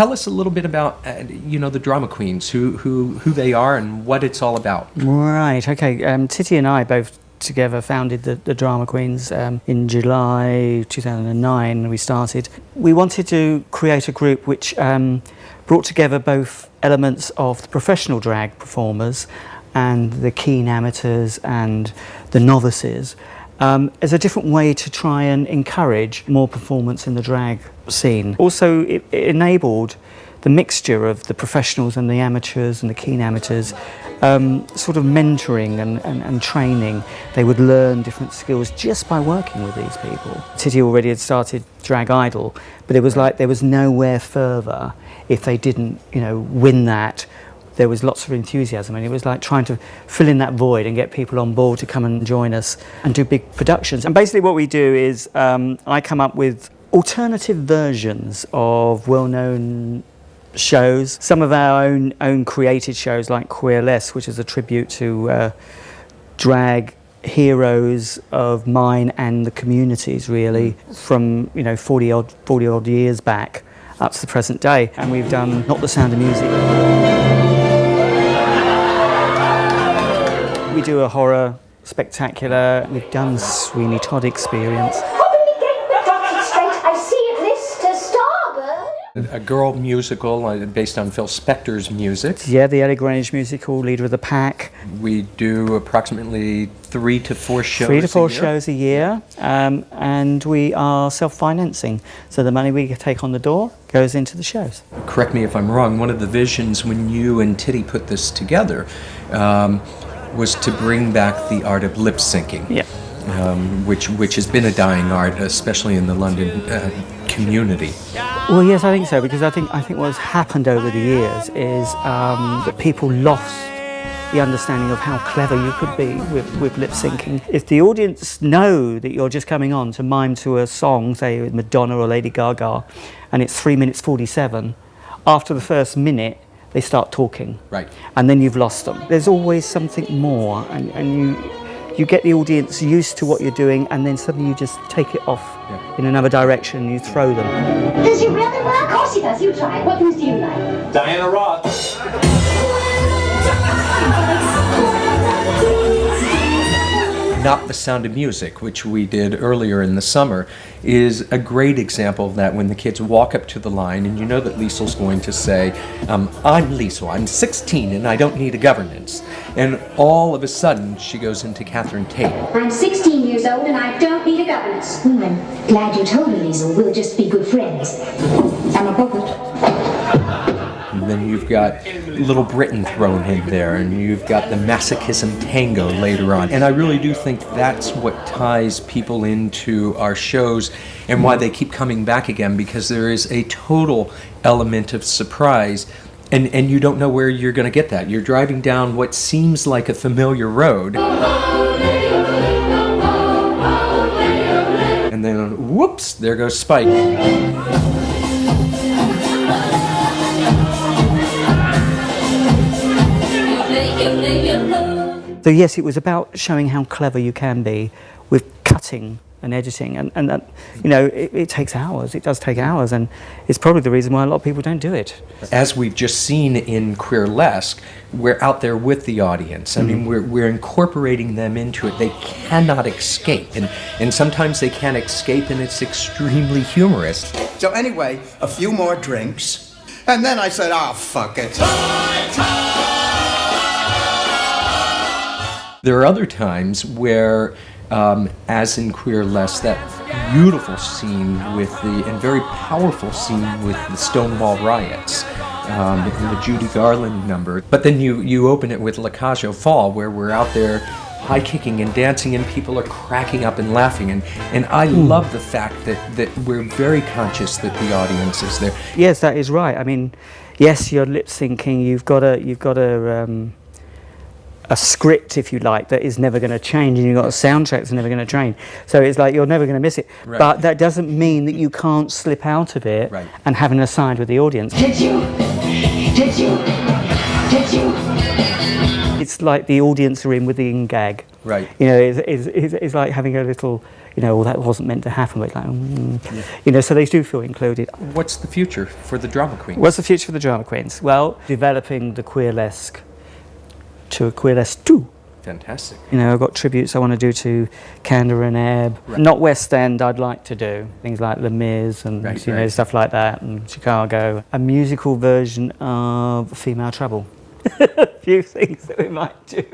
tell us a little bit about the drama queens, who they are and what it's all about. Right. Okay. Titty and I both together founded the Drama Queens in July 2009. We started. We wanted to create a group which brought together both elements of the professional drag performers and the keen amateurs and the novices as a different way to try and encourage more performance in the drag scene. Also, it enabled the mixture of the professionals and the amateurs and the keen amateurs, sort of mentoring and training. They would learn different skills just by working with these people. Titty already had started Drag Idol, but it was like there was nowhere further if they didn't, win that. There was lots of enthusiasm, and it was like trying to fill in that void and get people on board to come and join us and do big productions. And basically what we do is I come up with alternative versions of well-known shows. Some of our own created shows, like Queerless, which is a tribute to drag heroes of mine and the communities, really, from 40 odd years back up to the present day. And we've done Not the Sound of Music. We do a horror spectacular. We've done Sweeney Todd Experience. A girl musical based on Phil Spector's music. Yeah, the Ellie Grange musical, Leader of the Pack. We do approximately 3 to 4 shows 3 to 4 a year. shows a year, and we are self-financing. So the money we take on the door goes into the shows. Correct me if I'm wrong, one of the visions when you and Titty put this together was to bring back the art of lip syncing. Yeah. Which has been a dying art, especially in the London community. Well, yes, I think so, because I think what's happened over the years is that people lost the understanding of how clever you could be with lip syncing. If the audience know that you're just coming on to mime to a song, say with Madonna or Lady Gaga, and it's 3 minutes 47, after the first minute they start talking. Right. And then you've lost them. There's always something more, and you get the audience used to what you're doing, and then suddenly you just take it off in another direction and you throw them. Does your brother work? Of course he does. You try. What news do you like? Diana Ross. Not the Sound of Music, which we did earlier in the summer, is a great example of that when the kids walk up to the line and you know that Liesel's going to say, I'm Liesel, I'm 16 and I don't need a governance. And all of a sudden she goes into Catherine Tate. I'm 16 years old and I don't need a governess. I'm glad you told me, Liesel. We'll just be good friends. I'm a puppet. And then you've got Little Britain thrown in there, and you've got the Masochism Tango later on. And I really do think that's what ties people into our shows and why they keep coming back again, because there is a total element of surprise, and you don't know where you're going to get that. You're driving down what seems like a familiar road, and then, whoops, there goes Spike. So yes, it was about showing how clever you can be with cutting and editing, and that, it takes hours. It does take hours, and it's probably the reason why a lot of people don't do it. As we've just seen in Queerlesque, we're out there with the audience. I mean, we're incorporating them into it. They cannot escape, and sometimes they can't escape, and it's extremely humorous. So anyway, a few more drinks, and then I said, fuck it. There are other times where, as in Queerlesque, that beautiful scene and very powerful scene with the Stonewall riots, and the Judy Garland number. But then you open it with La Cage aux Folles, where we're out there high kicking and dancing, and people are cracking up and laughing. And I love the fact that we're very conscious that the audience is there. Yes, that is right. I mean, yes, you're lip syncing. You've got a script, if you like, that is never going to change, and you've got a soundtrack that's never going to change. So it's like you're never going to miss it. Right. But that doesn't mean that you can't slip out of it and have an aside with the audience. Did you? It's like the audience are in with the in-gag. Right. You know, it's like having a little, you know, well, that wasn't meant to happen, but like, you know, so they do feel included. What's the future for the drama queens? What's the future for the drama queens? Well, developing the queerlesque to a queerlesque too. Fantastic. You know, I've got tributes I want to do to Candor and Ebb. Right. Not West End, I'd like to do things like Les Mis and you know, stuff like that, and Chicago. A musical version of Female Trouble. A few things that we might do.